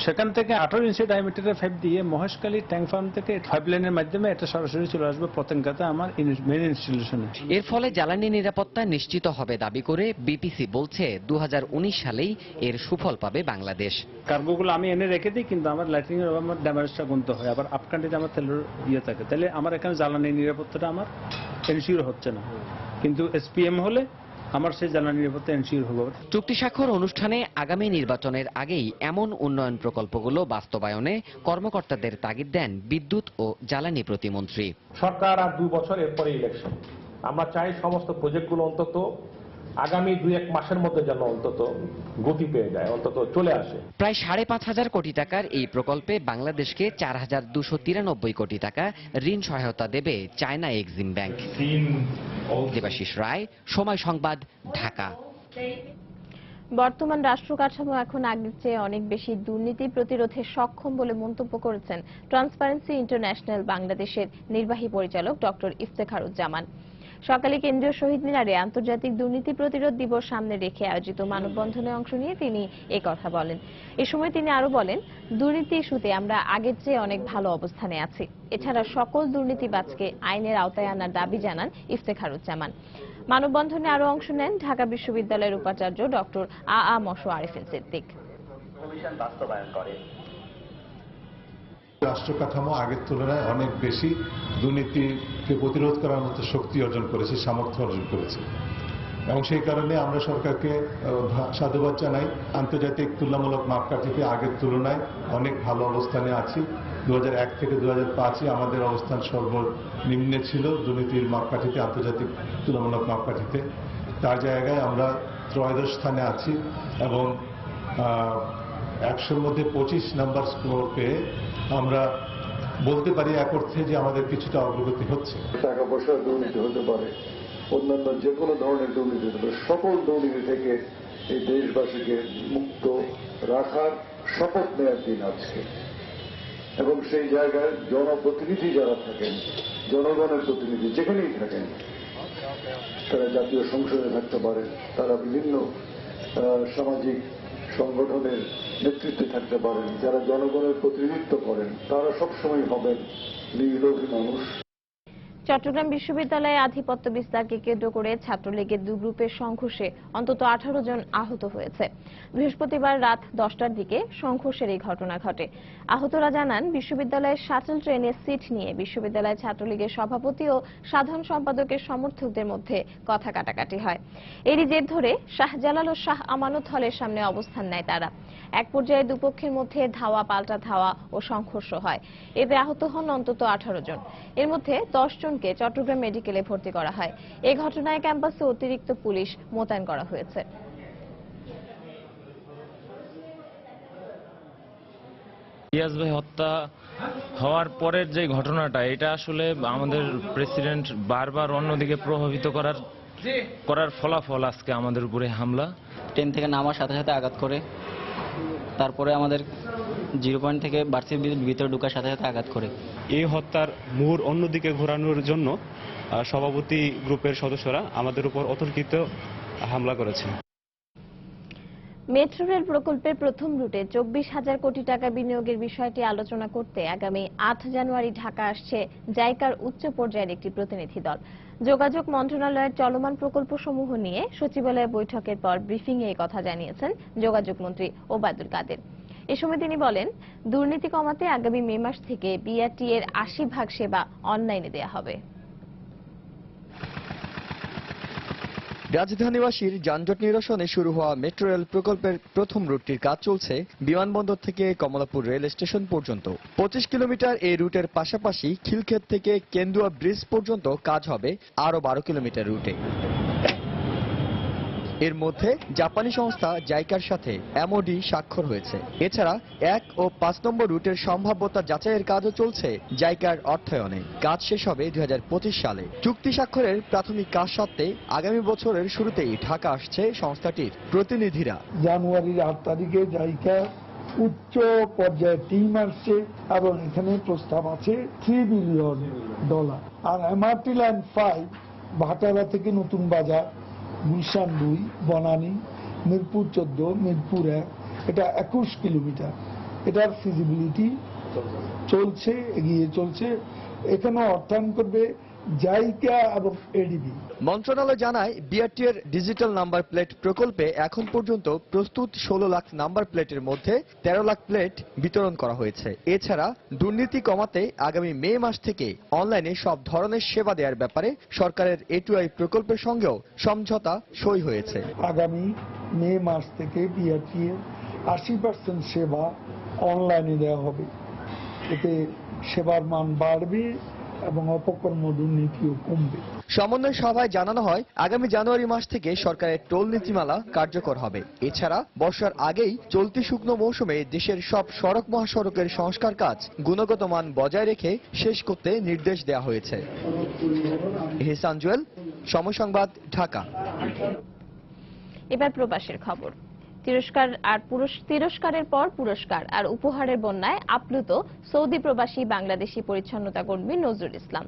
সেখান থেকে 18 ইঞ্চি ডায়ামিটারের পাইপ দিয়ে মহেশখালী ট্যাঙ্ক ফার্ম থেকে পাইপলাইনের মাধ্যমে এটা সরাসরি চলে আসবে পতেঙ্গাতে আমার মেইন ইনস্টলেশনে। এর ফলে জ্বালানি নিরাপত্তা নিশ্চিত হবে দাবি করে বিপিসি বলছে 2019 সালেই এর সুফল পাবে বাংলাদেশ। কার্গোগুলো আমি এনে রেখে দিই, কিন্তু আমার লাইটিং এর আমার ড্যামেজটা গুনতে হয়, আবার আপকান্ট্রিতে আমার তেলের থাকে, তাহলে আমার এখানে জ্বালানি নিরাপত্তাটা আমার এনশিওর হচ্ছে না। কিন্তু এসপিএম হলে আমার সেই জ্বালানি নিরাপত্তা এনশিওর হবে। চুক্তি স্বাক্ষর অনুষ্ঠানে আগামী নির্বাচনের আগেই এমন উন্নয়ন প্রকল্পগুলো বাস্তবায়নে কর্মকর্তাদের তাগিদ দেন বিদ্যুৎ ও জ্বালানি প্রতিমন্ত্রী। সরকার আর 2 বছর এরপরে ইলেকশন, আমরা চাই সমস্ত প্রজেক্টগুলো অন্তত আগামী 2-1 মাসের মধ্যে যেন অন্তত গতি পেয়ে যায়, অন্তত চলে আসে। প্রায় 5,500 কোটি টাকার এই প্রকল্পে বাংলাদেশকে 4,293 কোটি টাকা ঋণ সহায়তা দেবে China Exim bank. Debashis Roy, সময় সংবাদ, ঢাকা। বর্তমান রাষ্ট্র কাঠামো এখন আগের চেয়ে অনেক বেশি দুর্নীতি প্রতিরোধে সক্ষম বলে মন্তব্য করেছেন ট্রান্সপারেন্সি ইন্টারন্যাশনাল বাংলাদেশের নির্বাহী পরিচালক ডক্টর ইফতেখারুজ্জামান। সকালে কেন্দ্রীয় শহীদ মিনারে আন্তর্জাতিক দুর্নীতি প্রতিরোধ দিবস সামনে রেখে আয়োজিত মানববন্ধনে অংশ নিয়ে তিনি কথা বলেন। এ সময় তিনি আরো বলেন, দুর্নীতি ইস্যুতে আমরা আগের চেয়ে অনেক ভালো অবস্থানে আছি। এছাড়া সকল দুর্নীতিবাজকে আইনের আওতায় আনার দাবি জানান ইফতেখারুজ্জামান। মানববন্ধনে আরো অংশ নেন ঢাকা বিশ্ববিদ্যালয়ের উপাচার্য ডক্টর আ মশু আরেফিন সিদ্দিক। কমিশন বাস্তবায়ন করে রাষ্ট্র কাঠামো আগের তুলনায় অনেক বেশি দুর্নীতিকে প্রতিরোধ করার মতো শক্তি অর্জন করেছে, সামর্থ্য অর্জন করেছে। এবং সেই কারণে আমরা সরকারকে সাধুবাদ জানাই। আন্তর্জাতিক তুলনামূলক মাপকাঠিতে আগের তুলনায় অনেক ভালো অবস্থানে আছি। 2001 থেকে 2005-এ আমাদের অবস্থান সর্বনিম্নে ছিল দুর্নীতির মাপকাঠিতে, আন্তর্জাতিক তুলনামূলক মাপকাঠিতে। তার জায়গায় আমরা 13 স্থানে আছি এবং 100-র মধ্যে 25 নাম্বার স্কোর পেয়ে আমরা বলতে পারি এক অর্থে যে আমাদের কিছুটা অগ্রগতি হচ্ছে। টাকা পয়সার দুর্নীতি হতে পারে, অন্যান্য যে কোনো ধরনের দুর্নীতি হতে পারে, সকল দুর্নীতি থেকে এই দেশবাসীকে মুক্ত রাখার শপথ নেওয়ার দিন আজকে। এবং সেই জায়গায় জনপ্রতিনিধি যারা থাকেন, জনগণের প্রতিনিধি যেখানেই থাকেন, তারা জাতীয় সংসদে থাকতে পারেন, তারা বিভিন্ন সামাজিক সংগঠনের নেতৃত্বে থাকতে পারেন, যারা জনগণের প্রতিনিধিত্ব করেন, তারা সবসময় হবেন নির্লোভী মানুষ। চট্টগ্রাম বিশ্ববিদ্যালয়ে আধিপত্য বিস্তারকে কেন্দ্র করে ছাত্রলীগের দুই গ্রুপের সংঘর্ষে অন্তত 18 জন আহত হয়েছে। বৃহস্পতিবার রাত 10টার দিকে সংঘর্ষের এই ঘটনা ঘটে। আহতরা জানান, বিশ্ববিদ্যালয়ের শাটল ট্রেনের সিট নিয়ে বিশ্ববিদ্যালয় ছাত্রলীগের সভাপতি ও সাধারণ সম্পাদকের সমর্থকদের মধ্যে কথা কাটাকাটি হয়। এরই জের ধরে শাহজালাল ও শাহ আমানত হলের সামনে অবস্থান নেয় তারা। এক পর্যায়ে দুপক্ষের মধ্যে ধাওয়া পাল্টা ধাওয়া ও সংঘর্ষ হয়। এতে আহত হন অন্তত 18 জন। এর মধ্যে 10 জনকে চট্টগ্রাম মেডিকেলে ভর্তি করা হয়। এই ঘটনায় ক্যাম্পাসে অতিরিক্ত পুলিশ মোতায়েন করা হয়েছে। ইলিয়াস ভাই হত্যা হওয়ার পরের যে ঘটনাটা, এটা আসলে আমাদের প্রেসিডেন্ট বারবার অন্যদিকে প্রভাবিত করার ফলাফল আজকে আমাদের উপরে হামলা। ট্রেন থেকে নামার সাথে সাথে আঘাত করে, তারপরে আমাদের 0 পয়েন্ট থেকে ভার্সিটির ভিতরে ঢোকার সাথে সাথে আঘাত করে। এই হত্যার মোড় অন্যদিকে ঘোরানোর জন্য সভাপতি গ্রুপের সদস্যরা আমাদের উপর অতর্কিত হামলা করেছে। মেট্রো রেল প্রকল্পের প্রথম রুটে 24,000 কোটি টাকা বিনিয়োগের বিষয়টি আলোচনা করতে আগামী 8 জানুয়ারি ঢাকা আসছে জাইকার উচ্চ পর্যায়ের একটি প্রতিনিধি দল। যোগাযোগ মন্ত্রণালয়ের চলমান প্রকল্পসমূহ নিয়ে সচিবালয় বৈঠকের পর ব্রিফিংয়ে এই কথা জানিয়েছেন যোগাযোগ মন্ত্রী ওবায়দুল কাদের। এ সময় তিনি বলেন, দুর্নীতি কমাতে আগামী মে মাস থেকে বিআরটি এর 80% সেবা অনলাইনে দেয়া হবে। রাজধানীবাসীর যানজট নিরসনে শুরু হওয়া মেট্রো রেল প্রকল্পের প্রথম রুটটির কাজ চলছে বিমানবন্দর থেকে কমলাপুর রেল স্টেশন পর্যন্ত। 25 কিলোমিটার এই রুটের পাশাপাশি খিলক্ষেত থেকে কেন্দুয়া ব্রিজ পর্যন্ত কাজ হবে আরো 12 কিলোমিটার রুটে। এর মধ্যে জাপানি সংস্থা জাইকার সাথে এমওডি স্বাক্ষর হয়েছে। এছাড়া 1 ও 5 নম্বর রুটের সম্ভাব্যতা যাচাইয়ের কাজও চলছে জাইকার অর্থায়নে। কাজ শেষ হবে 2025 সালে। চুক্তি স্বাক্ষরের প্রাথমিক কাজ সারতে আগামী বছরের শুরুতেই ঢাকা আসছে সংস্থাটির প্রতিনিধিরা। জানুয়ারির 8 তারিখে জাইকা উচ্চ পর্যায়ের টিম আসছে এবং এখানে প্রস্তাব আছে $3 বিলিয়ন। আর এমআরটি লাইন 5 ভাটারা থেকে নতুন বাজার, গুলশান 2, বনানী, মিরপুর 14, মিরপুর 1, এটা 21 কিলোমিটার। এটার ফিজিবিলিটি চলছে, এগিয়ে চলছে। এখানে অর্থায়ন করবে জাইকা এবং এডিবি। মন্ত্রণালয় জানায়, বিআরটি এর ডিজিটাল নাম্বার প্লেট প্রকল্পে এখন পর্যন্ত প্রস্তুত 16 লাখ নাম্বার প্লেটের মধ্যে 13 লাখ প্লেট বিতরণ করা হয়েছে। এছাড়া দুর্নীতি কমাতে আগামী মে মাস থেকে অনলাইনে সব ধরনের সেবা দেওয়ার ব্যাপারে সরকারের A2I প্রকল্পের সঙ্গেও সমঝোতা সই হয়েছে। আগামী মে মাস থেকে বিআরটি এর 80% সেবা অনলাইনে দেওয়া হবে। এতে সেবার মান বাড়বে এবং অপকর্ম দুর্নীতিও কমবে। সমন্বয় সভায় জানানো হয়, আগামী জানুয়ারি মাস থেকে সরকারের টোল নীতিমালা কার্যকর হবে। এছাড়া বর্ষার আগেই চলতি শুকনো মৌসুমে দেশের সব সড়ক মহাসড়কের সংস্কার কাজ গুণগত মান বজায় রেখে শেষ করতে নির্দেশ দেওয়া হয়েছে। এহসান জুয়েল, সময় সংবাদ, ঢাকা। এবার প্রবাসের খবর। তিরস্কারের পর পুরস্কার আর উপহারের বন্যায় আপ্লুত সৌদি প্রবাসী বাংলাদেশি পরিচ্ছন্নতা কর্মী নজরুল ইসলাম।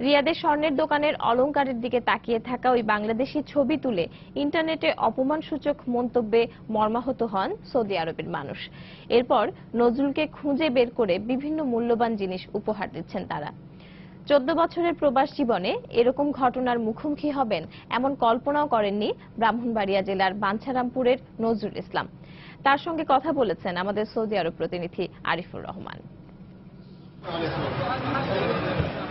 রিয়াদের স্বর্ণের দোকানের অলংকারের দিকে তাকিয়ে থাকা ওই বাংলাদেশি ছবি তুলে ইন্টারনেটে অপমানসূচক মন্তব্যে মর্মাহত হন সৌদি আরবের মানুষ। এরপর নজরুলকে খুঁজে বের করে বিভিন্ন মূল্যবান জিনিস উপহার দিচ্ছেন তারা। 14 বছরের প্রবাস জীবনে এরকম ঘটনার মুখোমুখি হবেন এমন কল্পনাও করেননি ব্রাহ্মণবাড়িয়া জেলার বাঞ্ছারামপুরের নজরুল ইসলাম। তার সঙ্গে কথা বলেছেন আমাদের সৌদি আরব প্রতিনিধি আরিফুর রহমান।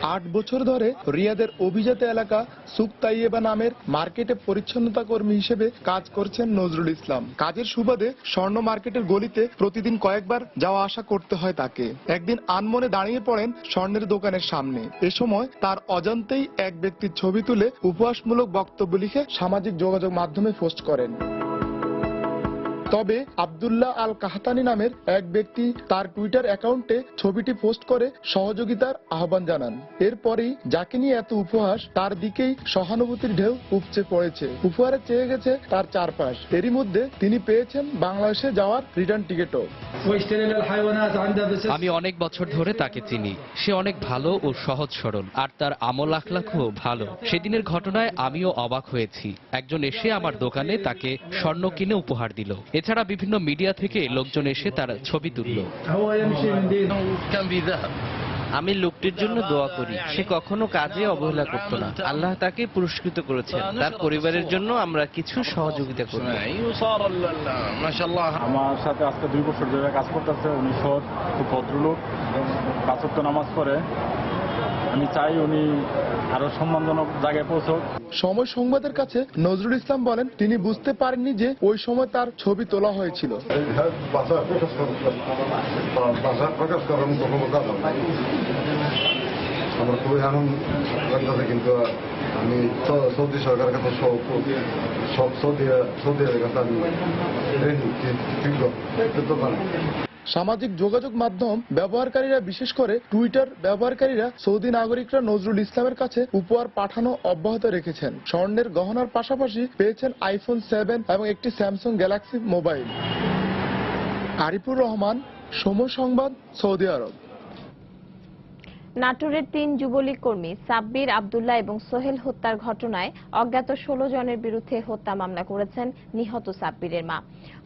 8 বছর ধরে রিয়াদের অভিজাত এলাকা সুক তাইয়েবা নামের মার্কেটে পরিচ্ছন্নতা কর্মী হিসেবে কাজ করছেন নজরুল ইসলাম। কাজের সুবাদে স্বর্ণ মার্কেটের গলিতে প্রতিদিন কয়েকবার যাওয়া আসা করতে হয় তাকে। একদিন আনমনে দাঁড়িয়ে পড়েন স্বর্ণের দোকানের সামনে। এ সময় তার অজান্তেই এক ব্যক্তির ছবি তুলে উপহাসমূলক বক্তব্য লিখে সামাজিক যোগাযোগ মাধ্যমে পোস্ট করেন। তবে আব্দুল্লাহ আল কাহতানি নামের এক ব্যক্তি তার টুইটার অ্যাকাউন্টে ছবিটি পোস্ট করে সহযোগিতার আহ্বান জানান। এরপরেই যাকে নিয়ে এত উপহাস তার দিকেই সহানুভূতির ঢেউ উপচে পড়েছে। উপহারে চেয়ে গেছে তার চারপাশ। এরই মধ্যে তিনি পেয়েছেন বাংলাদেশে যাওয়ার রিটার্ন টিকিটও। আমি অনেক বছর ধরে তাকে চিনি। সে অনেক ভালো ও সহজ সরল, আর তার আমল আখলাখও ভালো। সেদিনের ঘটনায় আমিও অবাক হয়েছি। একজন এসে আমার দোকানে তাকে স্বর্ণ কিনে উপহার দিল। এছাড়া বিভিন্ন মিডিয়া থেকে লোকজন এসে তার ছবি তুলল। আমি লোকটির জন্য দোয়া করি। সে কখনো কাজে অবহেলা করত না। আল্লাহ তাকে পুরস্কৃত করেছেন। তার পরিবারের জন্য আমরা কিছু সহযোগিতা করব। আমার সাথে আজকে 2 বছর ধরে কাজ করতেছে। উনি সৎ, খুব ভদ্রলোক, 5 ওয়াক্ত নামাজ পড়ে। আমি চাই উনি আরো সম্মানজনক জায়গায় পৌঁছক। সময় সংবাদের কাছে নজরুল ইসলাম বলেন, তিনি বুঝতে পারেননি যে ওই সময় তার ছবি তোলা হয়েছিল। আমার খুবই আনন্দ লাগতেছে, কিন্তু আমি সৌদি সরকারের কাছে সব সৌদির কাছে আমি সামাজিক যোগাযোগ মাধ্যম ব্যবহারকারীরা, বিশেষ করে টুইটার ব্যবহারকারীরা সৌদি নাগরিকরা নজরুল ইসলামের কাছে উপহার পাঠানো অব্যাহত রেখেছেন। স্বর্ণের গহনার পাশাপাশি পেয়েছেন আইফোন 7 এবং একটি Samsung Galaxy mobile. Arifur Rahman, সময় সংবাদ, সৌদি আরব। নাটোরের 3 যুবলীগ কর্মী সাব্বির, আব্দুল্লাহ এবং সোহেল হত্যার ঘটনায় অজ্ঞাত 16 জনের বিরুদ্ধে হত্যা মামলা করেছেন নিহত সাব্বিরের মা।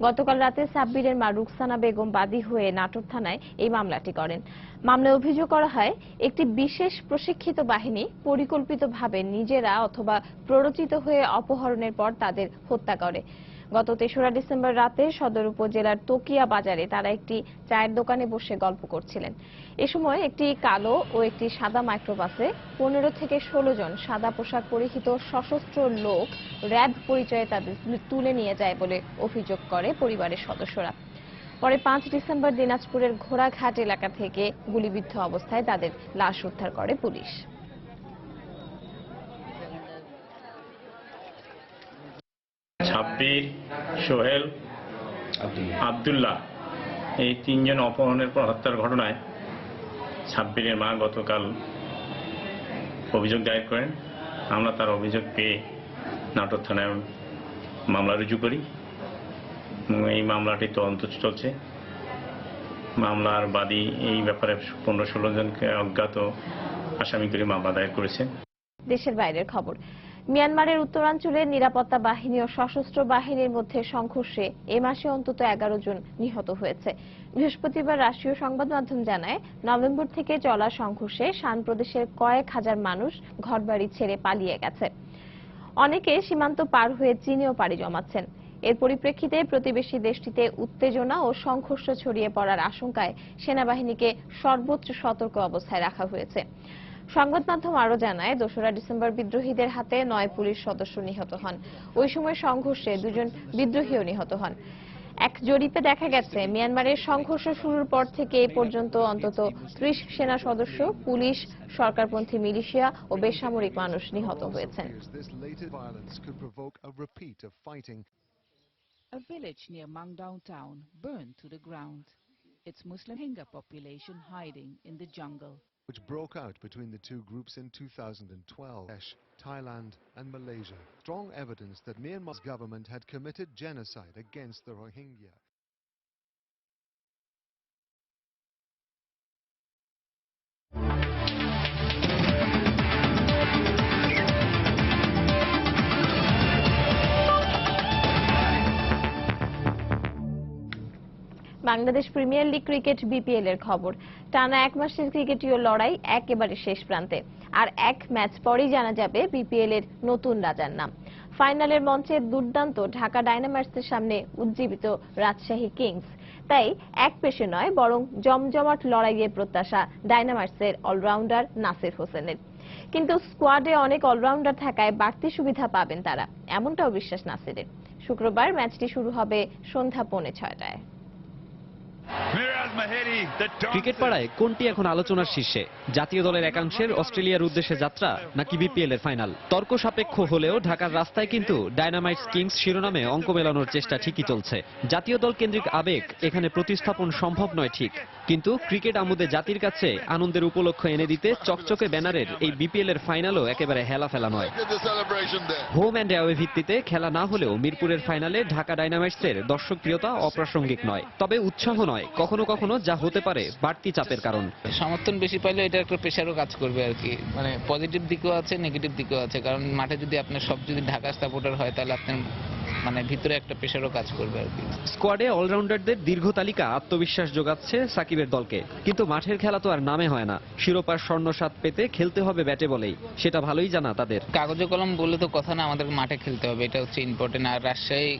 গতকাল রাতে সাব্বিরের মা রুকসানা বেগম বাদী হয়ে নাটোর থানায় এই মামলাটি করেন। মামলায় অভিযোগ করা হয়, একটি বিশেষ প্রশিক্ষিত বাহিনী পরিকল্পিতভাবে নিজেরা অথবা প্ররোচিত হয়ে অপহরণের পর তাদের হত্যা করে। গত 3রা ডিসেম্বর রাতে সদর উপজেলার তকিয়া বাজারে তারা একটি চায়ের দোকানে বসে গল্প করছিলেন। এ সময় একটি কালো ও একটি সাদা মাইক্রোবাসে 15 থেকে 16 জন সাদা পোশাক পরিহিত সশস্ত্র লোক র্যাব পরিচয়ে তাদের তুলে নিয়ে যায় বলে অভিযোগ করে পরিবারের সদস্যরা। পরে 5 ডিসেম্বর দিনাজপুরের ঘোড়াঘাট এলাকা থেকে গুলিবিদ্ধ অবস্থায় তাদের লাশ উদ্ধার করে পুলিশ। সাব্বির, সোহেল, আব্দুল্লাহ এই 3 জন অপহরণের পর হত্যার ঘটনায় সাব্বিরের মা গতকাল অভিযোগ দায়ের করেন। আমরা তার অভিযোগ পেয়ে নাটোর থানায় মামলা রুজু করি। এই মামলাটি তদন্ত চলছে। মামলার বাদী এই ব্যাপারে 15-16 জনকে অজ্ঞাত আসামি করে মামলা দায়ের করেছেন। দেশের বাইরের খবর। মিয়ানমারের উত্তরাঞ্চলে নিরাপত্তা বাহিনী ও সশস্ত্র বাহিনীর মধ্যে সংঘর্ষে এ মাসে অন্তত 11 জন নিহত হয়েছে। বৃহস্পতিবার রাষ্ট্রীয় সংবাদ মাধ্যম জানায়, নভেম্বর থেকে চলা সংঘর্ষে শান প্রদেশের কয়েক হাজার মানুষ ঘরবাড়ি ছেড়ে পালিয়ে গেছে। অনেকে সীমান্ত পার হয়ে চীনেও পাড়ি জমাচ্ছেন। এর পরিপ্রেক্ষিতে প্রতিবেশী দেশটিতে উত্তেজনা ও সংঘর্ষ ছড়িয়ে পড়ার আশঙ্কায় সেনাবাহিনীকে সর্বোচ্চ সতর্ক অবস্থায় রাখা হয়েছে। সংবাদ মাধ্যম আরো জানায়, 2রা ডিসেম্বর বিদ্রোহীদের হাতে 9 পুলিশ সদস্য নিহত হন। ওই সময় সংঘর্ষে 2 জন বিদ্রোহীও নিহত হন। এক জরিপে দেখা গেছে, মিয়ানমারের সংঘর্ষ শুরুর পর থেকে এ পর্যন্ত অন্তত 30 সেনা সদস্য, পুলিশ, সরকারপন্থী মিলিশিয়া ও বেসামরিক মানুষ নিহত হয়েছেন। A village near Mangdao town burned to the ground. Its Muslim Rohingya population hiding in the jungle. Which broke out between the two groups in 2012, Thailand and Malaysia. Strong evidence that Myanmar's government had committed genocide against the Rohingya. Bangladesh premier league cricket BPL এর খবর। টানা 1 মাসের ক্রিকেটীয় লড়াই একেবারে শেষ প্রান্তে। আর 1 match পরেই জানা যাবে বিপিএল এর নতুন রাজার নাম। ফাইনালের মঞ্চে দুর্দান্ত ঢাকা ডায়নামাইটসের সামনে উজ্জীবিত রাজশাহী কিংস। তাই এক পেশে নয় বরং জমজমাট লড়াইয়ের প্রত্যাশা ডায়নামাইটসের অলরাউন্ডার নাসির হোসেনের। কিন্তু স্কোয়াডে অনেক অলরাউন্ডার থাকায় বাড়তি সুবিধা পাবেন তারা, এমনটাও বিশ্বাস নাসিরের। শুক্রবার ম্যাচটি শুরু হবে সন্ধ্যা 5:30টায়। ক্রিকেট পাড়ায় কোনটি এখন আলোচনার শীর্ষে? জাতীয় দলের একাংশের অস্ট্রেলিয়ার উদ্দেশ্যে যাত্রা নাকি বিপিএল এর ফাইনাল? তর্ক সাপেক্ষ হলেও ঢাকার রাস্তায় কিন্তু ডায়নামাইটস কিংস শিরোনামে অঙ্ক মেলানোর চেষ্টা ঠিকই চলছে। জাতীয় দল কেন্দ্রিক আবেগ এখানে প্রতিস্থাপন সম্ভব নয় ঠিক, কিন্তু ক্রিকেট আমোদে জাতির কাছে আনন্দের উপলক্ষ এনে দিতে চকচকে ব্যানারের এই বিপিএল এর ফাইনালও একেবারে হেলাফেলা নয়। হোম অ্যান্ড অ্যাওয়ে ভিত্তিতে খেলা না হলেও মিরপুরের ফাইনালে ঢাকা ডায়নামাইটসের দর্শকপ্রিয়তা অপ্রাসঙ্গিক নয়, তবে উৎসাহ নয়, কখনো কখনো যা হতে পারে বাড়তি চাপের কারণ। সমর্থন বেশি পাইলে এটা একটা প্রেশারও কাজ করবে আর কি, মানে পজিটিভ দিকও আছে নেগেটিভ দিকও আছে, কারণ মাঠে যদি আপনার সব যদি ঢাকা সাপোর্টার হয় তাহলে আপনার মানে ভিতরে একটা প্রেশারও কাজ করবে আর কি। স্কোয়াডে অলরাউন্ডারদের দীর্ঘ তালিকা আত্মবিশ্বাস যোগাচ্ছে সাকিবের দলকে, কিন্তু মাঠের খেলা তো আর নামে হয় না। শিরোপার স্বর্ণ স্বাদ পেতে খেলতে হবে ব্যাটে বলেই, সেটা ভালোই জানা তাদের। কাগজে কলম বললে তো কথা না, আমাদের মাঠে খেলতে হবে, এটা হচ্ছে ইম্পর্টেন্ট। আর রাজশাহী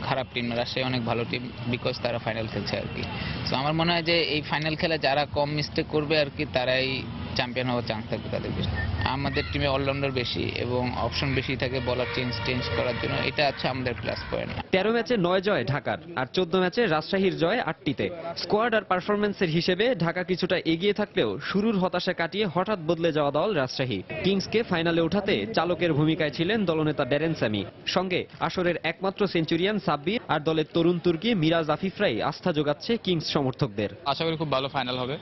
খারাপ টিম না, রাজশাহী অনেক ভালো টিম, বিকজ তারা ফাইনাল খেলছে আর কি। তো আমার মনে হয় যে এই ফাইনাল খেলা যারা কম মিস্টেক করবে আর কি, তারাই চ্যাম্পিয়ন হওয়ার চান্স থাকবে তাদের বেশি। আমাদের টিমে অলরাউন্ডার বেশি এবং অপশন বেশি থাকে বলার চেঞ্জ করার জন্য, এটা হচ্ছে আমাদের প্লাস পয়েন্ট। 13 ম্যাচে 9 জয় ঢাকার, আর 14 ম্যাচে রাজশাহীর জয় 8টিতে। স্কোয়াড আর পারফরমেন্সের হিসেবে ঢাকা কিছুটা এগিয়ে থাকলেও শুরুর হতাশা কাটিয়ে হঠাৎ বদলে যাওয়া দল রাজশাহী। কিংসকে ফাইনালে ওঠাতে চালকের ভূমিকায় ছিলেন দলনেতা ড্যারেন স্যামি, সঙ্গে আসরের একমাত্র সেঞ্চুরিয়ান সাব্বির আর দলের তরুণ তুর্কি মিরাজ আফিফরাই আস্থা যোগাচ্ছে কিংস সমর্থকদের। আশা করি খুব ভালো ফাইনাল হবে।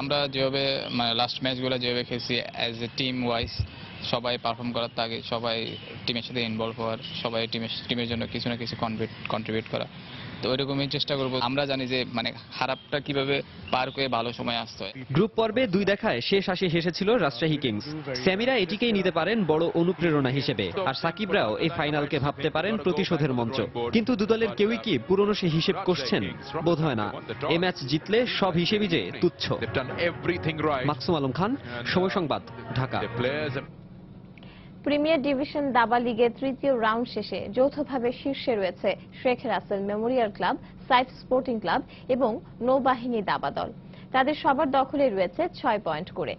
আমরা যেভাবে মানে লাস্ট ম্যাচগুলো যেভাবে খেলছি অ্যাজ এ টিম ওয়াইজ, সবাই পারফর্ম করার আগে সবাই টিমের সাথে ইনভলভ হওয়ার, সবাই টিমের জন্য কিছু না কিছু কন্ট্রিবিউট করা, তো ওইরকমই চেষ্টা করবো। আমরা জানি যে মানে খারাপটা কিভাবে পার করে ভালো সময় আসতে হয়। গ্রুপ পর্বে 2 দেখায় শেষ আসে হেসেছিল রাজশাহী কিংস। স্যামিরা এটিকেই নিতে পারেন বড় অনুপ্রেরণা হিসেবে, আর সাকিবরাও এই ফাইনালকে ভাবতে পারেন প্রতিশোধের মঞ্চ। কিন্তু দুদলের কেউই কি পুরনো সে হিসেব করছেন? বোধ হয় না। এ ম্যাচ জিতলে সব হিসেবই যে তুচ্ছ। মাকসুম আলম খান, সময় সংবাদ, ঢাকা। প্রিমিয়ার ডিভিশন দাবা লিগের তৃতীয় রাউন্ড শেষে যৌথভাবে শীর্ষে রয়েছে Sheikh Russel memorial club, Saif sporting club এবং নৌবাহিনী দাবা দল। তাদের সবার দখলে রয়েছে 6 পয়েন্ট করে।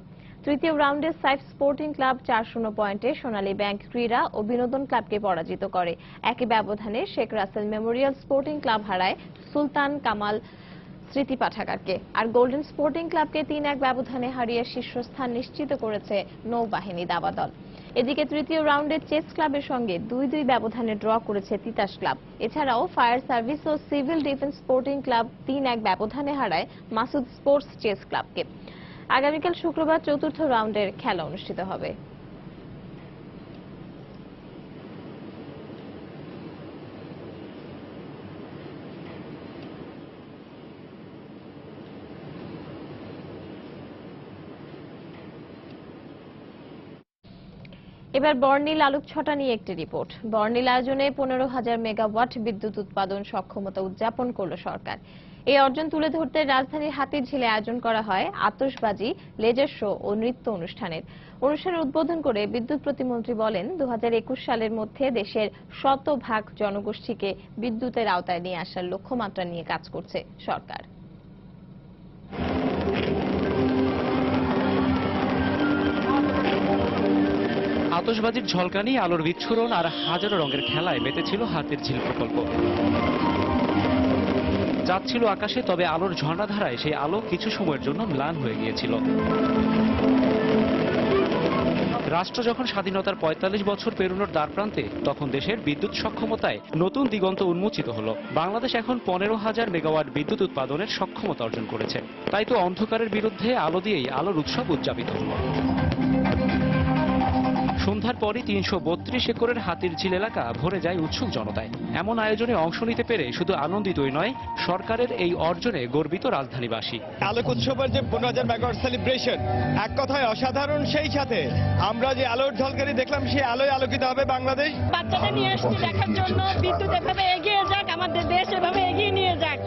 তৃতীয় রাউন্ডে সাইফ স্পোর্টিং ক্লাব 4-0 পয়েন্টে সোনালী ব্যাংক ক্রীড়া ও বিনোদন ক্লাবকে পরাজিত করে। একই ব্যবধানে Sheikh Russel memorial sporting club হারায় সুলতান কামাল স্মৃতি পাঠাগারকে, আর গোল্ডেন স্পোর্টিং ক্লাবকে 3-1 ব্যবধানে হারিয়ে শীর্ষস্থান নিশ্চিত করেছে নৌবাহিনী দাবা দল। এদিকে তৃতীয় রাউন্ডে চেস ক্লাবের সঙ্গে 2-2 ব্যবধানে ড্র করেছে তিতাস ক্লাব। এছাড়াও ফায়ার সার্ভিস ও সিভিল ডিফেন্স স্পোর্টিং ক্লাব 3-1 ব্যবধানে হারায় মাসুদ স্পোর্টস চেস ক্লাবকে। আগামীকাল শুক্রবার চতুর্থ রাউন্ডের খেলা অনুষ্ঠিত হবে। এবার বর্ণিল আলোকছটা নিয়ে একটি রিপোর্ট। বর্ণিল আয়োজনে 15,000 মেগাওয়াট বিদ্যুৎ উৎপাদন সক্ষমতা উদযাপন করল সরকার। এই অর্জন তুলে ধরতে রাজধানীর হাতিরঝিলে আয়োজন করা হয় আতশবাজি, লেজার শো ও নৃত্য অনুষ্ঠানের। অনুষ্ঠানের উদ্বোধন করে বিদ্যুৎ প্রতিমন্ত্রী বলেন, 2021 সালের মধ্যে দেশের 100% জনগোষ্ঠীকে বিদ্যুতের আওতায় নিয়ে আসার লক্ষ্যমাত্রা নিয়ে কাজ করছে সরকার। আতশবাজির ঝলকানি, আলোর বিচ্ছুরণ আর হাজারো রঙের খেলায় মেতেছিল হাতিরঝিল প্রকল্প। যাচ্ছিল আকাশে, তবে আলোর ঝর্ণাধারায় সেই আলো কিছু সময়ের জন্য ম্লান হয়ে গিয়েছিল। রাষ্ট্র যখন স্বাধীনতার 45 বছর পেরোনোর দ্বারপ্রান্তে, তখন দেশের বিদ্যুৎ সক্ষমতায় নতুন দিগন্ত উন্মোচিত হলো। বাংলাদেশ এখন 15,000 মেগাওয়াট বিদ্যুৎ উৎপাদনের সক্ষমতা অর্জন করেছে। তাই তো অন্ধকারের বিরুদ্ধে আলো দিয়েই আলোর উৎসব উদযাপিত হলো। সন্ধ্যার পরই 332 একরের হাতিরঝিল এলাকা ভরে যায় উৎসুক জনতায়। এমন আয়োজনে অংশ নিতে পেরে শুধু আনন্দিতই নয়, সরকারের এই অর্জনে গর্বিত রাজধানীবাসী। আলোক উৎসবের যে 15,000 মেগাওয়াট সেলিব্রেশন, এক কথায় অসাধারণ। সেই সাথে আমরা যে আলোর ঝলকানি দেখলাম, সেই আলোয় আলোকিত হবে বাংলাদেশ। বাচ্চাদের নিয়ে এসেছি দেখার জন্য, বিদ্যুৎ এভাবে এগিয়ে যাক, আমাদের দেশ এভাবে এগিয়ে নিয়ে যাক,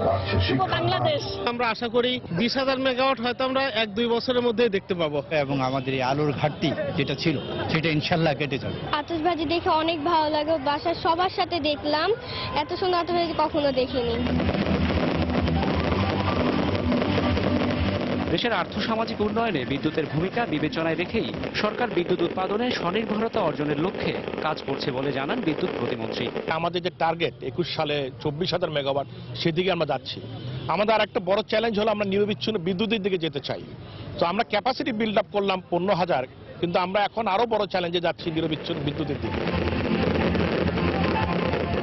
শুভ বাংলাদেশ। আমরা আশা করি 20,000 মেগাওয়াট হয়তো আমরা 1-2 বছরের মধ্যে দেখতে পাবো, এবং আমাদের এই আলোর ঘাটতি যেটা ছিল সেটা ইনশাল্লাহ কেটে যাবে। আতশবাজি দেখে অনেক ভালো লাগে, বাসার সবার সাথে দেখলাম, এত সুন্দর আতশবাজি কখনো দেখিনি। দেশের আর্থসামাজিক উন্নয়নে বিদ্যুতের ভূমিকা বিবেচনায় রেখেই সরকার বিদ্যুৎ উৎপাদনে স্বনির্ভরতা অর্জনের লক্ষ্যে কাজ করছে বলে জানান বিদ্যুৎ প্রতিমন্ত্রী। আমাদের যে টার্গেট 21 সালে 24,000 মেগাওয়াট, সেদিকে আমরা যাচ্ছি। আমাদের আরেকটা বড় চ্যালেঞ্জ হলো আমরা নিরবিচ্ছিন্ন বিদ্যুতের দিকে যেতে চাই। তো আমরা ক্যাপাসিটি বিল্ড আপ করলাম 15,000, কিন্তু আমরা এখন আরো বড় চ্যালেঞ্জে যাচ্ছি নিরবিচ্ছিন্ন বিদ্যুতের দিকে।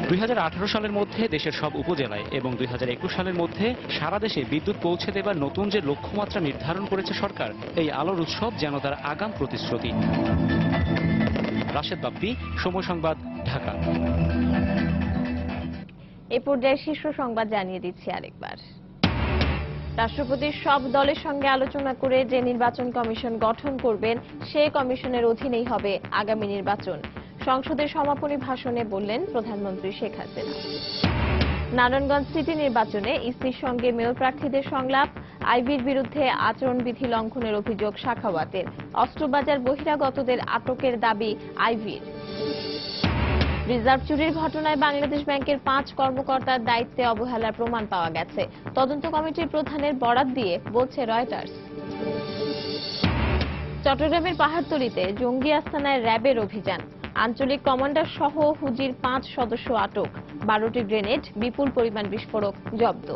2018 সালের মধ্যে দেশের সব উপজেলায় এবং 2021 সালের মধ্যে সারা দেশে বিদ্যুৎ পৌঁছে দেবার নতুন যে লক্ষ্যমাত্রা নির্ধারণ করেছে সরকার, এই আলোর উৎসব যেন তার আগাম প্রতিশ্রুতি। রাশেদ বাপ্পি, সময় সংবাদ, ঢাকা। এ পর্যায়ে শীর্ষ সংবাদ জানিয়ে দিচ্ছি আরেকবার। রাষ্ট্রপতির সব দলের সঙ্গে আলোচনা করে যে নির্বাচন কমিশন গঠন করবেন, সে কমিশনের অধীনেই হবে আগামী নির্বাচন। সংসদের সমাপনী ভাষণে বললেন প্রধানমন্ত্রী শেখ হাসিনা। নারায়ণগঞ্জ সিটি নির্বাচনে ইসির সঙ্গে মেয়র প্রার্থীদের সংলাপ, আইবির বিরুদ্ধে আচরণবিধি লঙ্ঘনের অভিযোগ সাখাওয়াতের। অস্ত্রবাজার বহিরাগতদের আটকের দাবি আইবির। রিজার্ভ চুরির ঘটনায় বাংলাদেশ ব্যাংকের 5 কর্মকর্তার দায়িত্বে অবহেলার প্রমাণ পাওয়া গেছে, তদন্ত কমিটির প্রধানের বরাত দিয়ে বলছে রয়টার্স। চট্টগ্রামের পাহাড়তলীতে জঙ্গি আস্তানায় র্যাবের অভিযান, আঞ্চলিক কমান্ডার সহ হুজির 5 সদস্য আটক, 12টি গ্রেনেড, বিপুল পরিমাণ বিস্ফোরক জব্দ।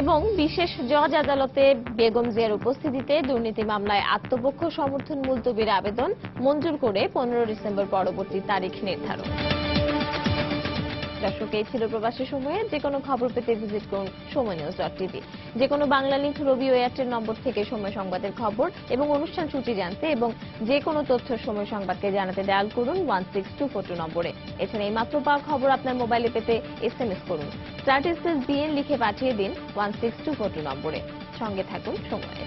এবং বিশেষ জজ আদালতে বেগম জিয়ার উপস্থিতিতে দুর্নীতি মামলায় আত্মপক্ষ সমর্থন মুলতবির আবেদন মঞ্জুর করে 15 ডিসেম্বর পরবর্তী তারিখ নির্ধারণ। দর্শক, এই ছিল প্রবাসী সময়ে। যে কোনো খবর পেতে ভিজিট করুন সময়নিউজ.tv। যে কোনো বাংলা লিংক, রবি ও এয়ারটেল নম্বর থেকে সময় সংবাদের খবর এবং অনুষ্ঠান সূচি জানতে এবং যে কোনো তথ্য সময় সংবাদকে জানাতে ডায়াল করুন 16242 নম্বরে। এছাড়া এই মাত্র পাওয়া খবর আপনার মোবাইলে পেতে SMS করুন *BN লিখে পাঠিয়ে দিন 16242 নম্বরে। সঙ্গে থাকুন সময়ে।